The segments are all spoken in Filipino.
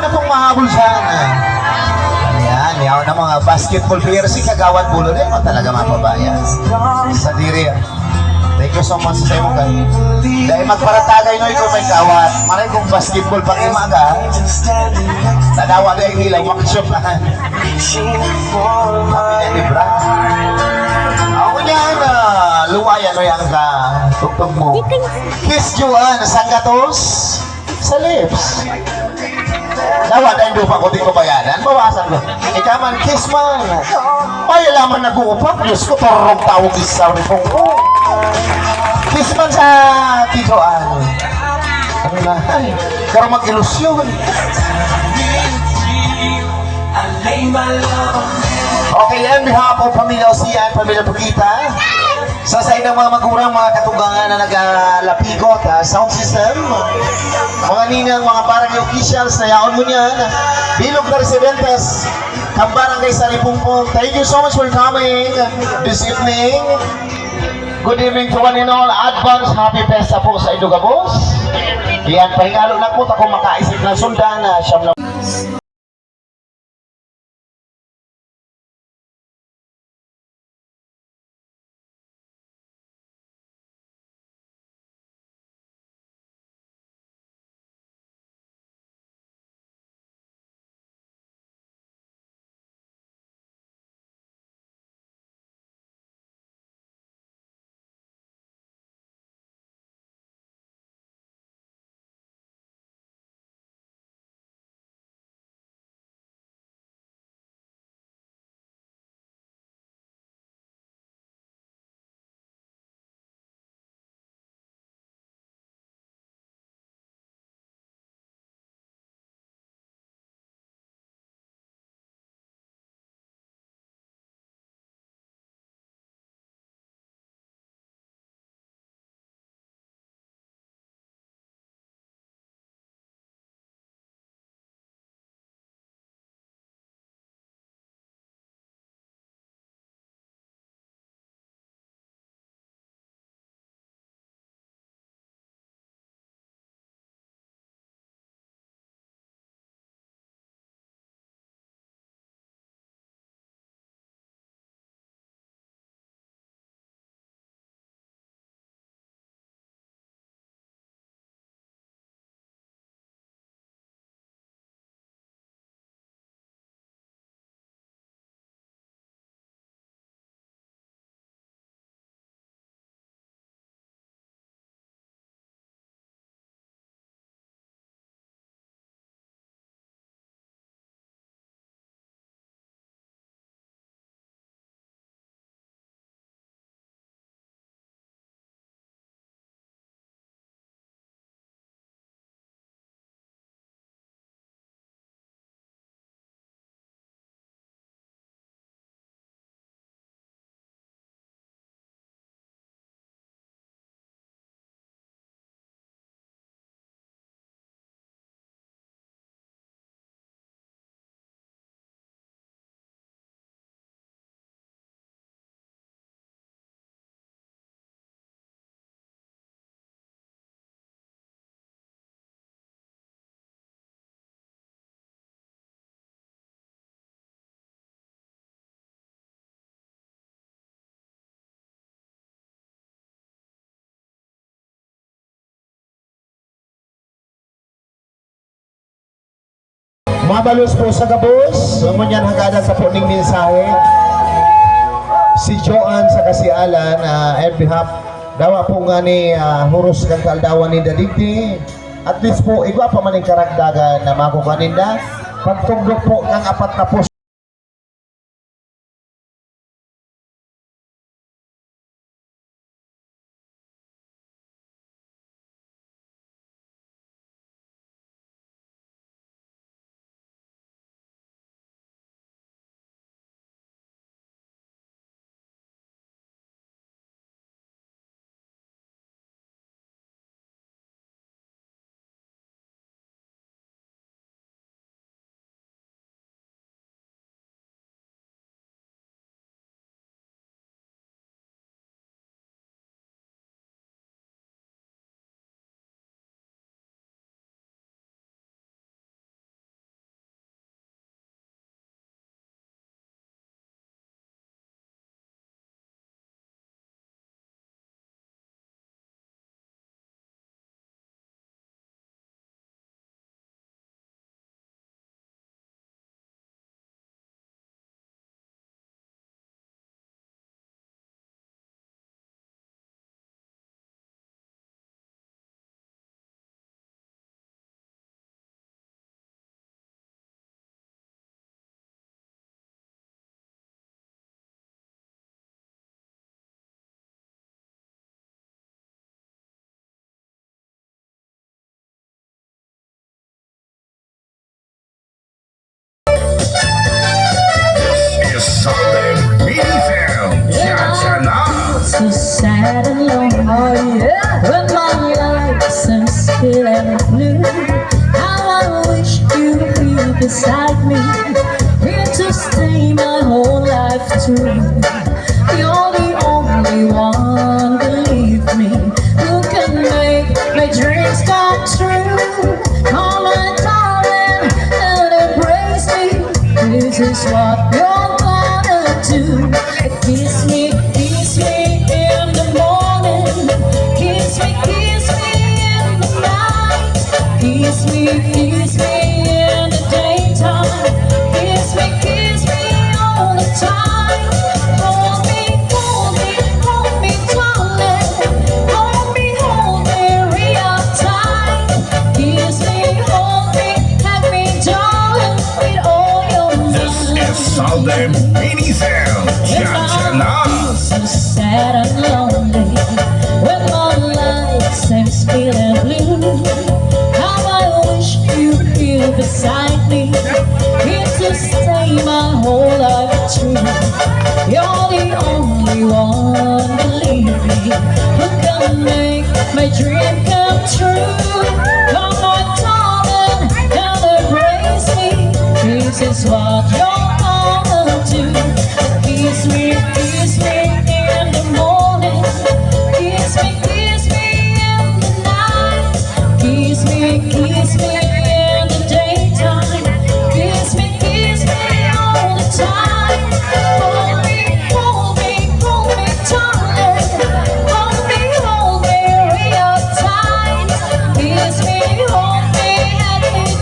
na pong mahabol siya. Ayan, yaw na mga basketball player. Si Kagawad Bulo din mo talaga mapabayan. Sa diri. Thank you so much sa iyo kayo. Dahil magparatagay no ikaw may kawat. Maray kong basketball pang imaga. Tanawa na yung hilaw. Makasyon na. Kami na libra. Ako niya na luwayan no yung ka. Tugtog mo. Kiss Joanne. Saan ka tos? Sa lips. Dawa na yung lupa ko di ko bayanan. Bawasan ko. Ikaw man, kiss man. Ay, alaman nag-uupak. Diyos ko, torong tawag isa rin kong kiss man sa tijoan. Ano na? Ay, karo mag-ilusyon. Okay, yan. Behalf of Pamilya Osian, Pamilya Pagita. Sa side ng mga magurang, mga katunggangan na nagalapigot, sound system, mga ninang, mga barangay officials na yaon mo niyan, Bilog na Residentes, Kambarangay Salipungpong. Thank you so much for coming this evening. Good evening to one and all. Advance happy festa po sa Idugabos. Yan, pahingalo na po ako makaisip ng sundan na siyam na mabalos po sa gabos, ngunyan hagada sa puning mensahe. Si Joanne sa kasialan, on behalf, dawa po nga ni Huros kang kaldawan ni Daligdi. At least po, igwa pa man yung karagdagan na makukanin na. Pagtugdok po ng 4 na po Southern Minifel, Cha-cha-la. So sad and lonely, oh yeah. When my life seems feeling blue, how I wish you'd be beside me, here to stay my whole life through. You're the only one, believe me, who can make my dreams come true. Come on, darling, and embrace me. This is what you're gonna do. Kiss me in the morning. Kiss me in the night. Kiss me in the daytime. Kiss me all the time. Hold me, darling. Hold me real tight. Kiss me, hold me, have me, darling, with all your This mind. is Southern Minifel, Cha-cha-la. So sad and lonely when my life seems feeling blue. How I wish you'd feel beside me, here to stay my whole life through. You're the only one, believe me, who can make my dream come true. Come on, darling, and embrace me. This is what you're gonna do. Kiss me in the morning. Kiss me in the night. Kiss me in the daytime. Kiss me all the time. Hold me, darling. Hold me real tight. Kiss me, hold me,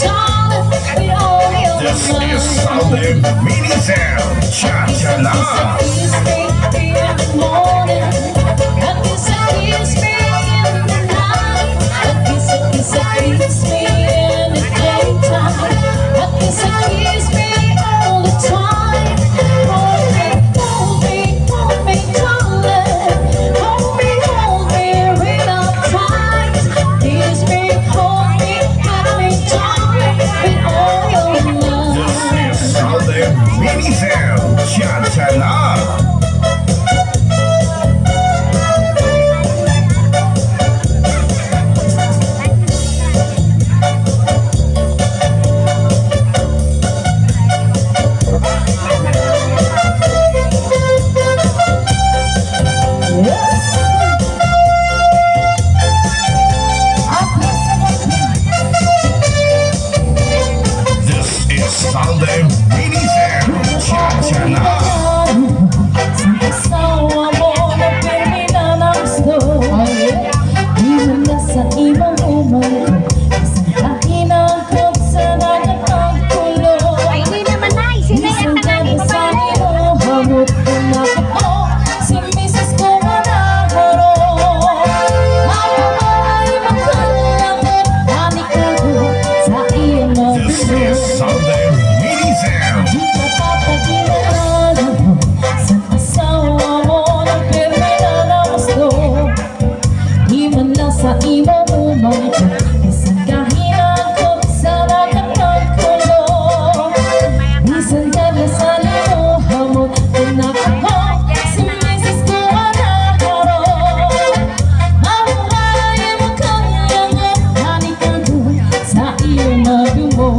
darling, with all your This might. is Southern Minifel, Cha-cha-la. Kiss me in the morning, and kiss me in the night, and kiss me in the daytime, and kiss me all the time. Hold me, darling. Hold me real tight. Kiss me, hold me, darling, with all your This might. is Southern Minifel, Cha-cha-la. This is Southern Minifel, Cha-cha-la. Sa amor na pinina ng gusto, di mo na sa ibang umay, isang kahinang kap sa nakapagkulo. Hindi naman na, Isang kanya sa iyo, hamot ko na ako, si Mrs. ko manaharo. Mapapay magkalangot, anikago sa iyo This is magulo. Southern Minifel. Di ka papagilan sa asawa mo ng pirmina na gusto. Di man lang sa iba umay, isang kahinang ko sa nakapagkulo. Isang kanya sa iyo, hamot kung nakako, si Mrs. ko manaharo. Mabuhay mo kang langat, halika doon sa iyo magulo.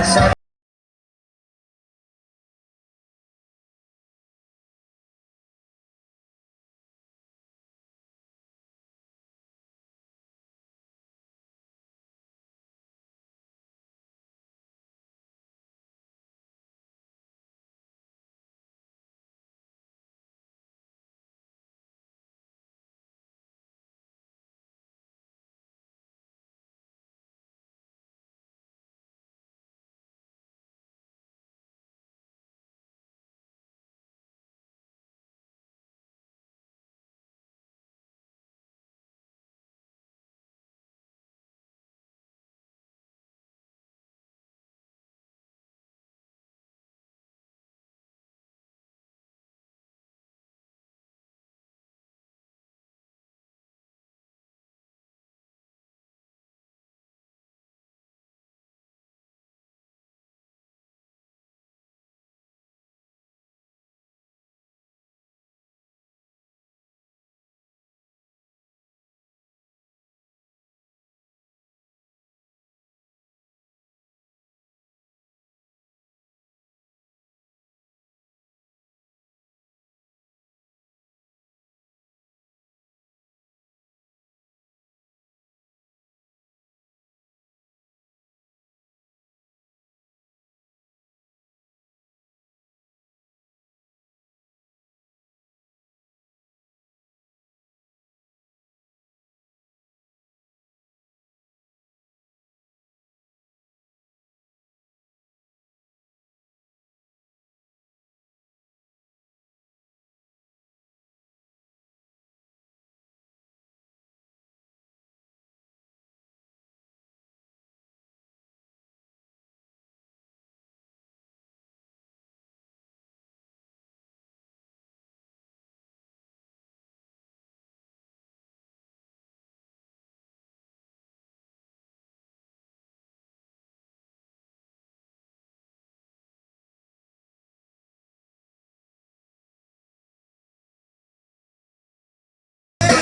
sa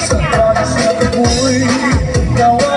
Sa oras na ako'y gawa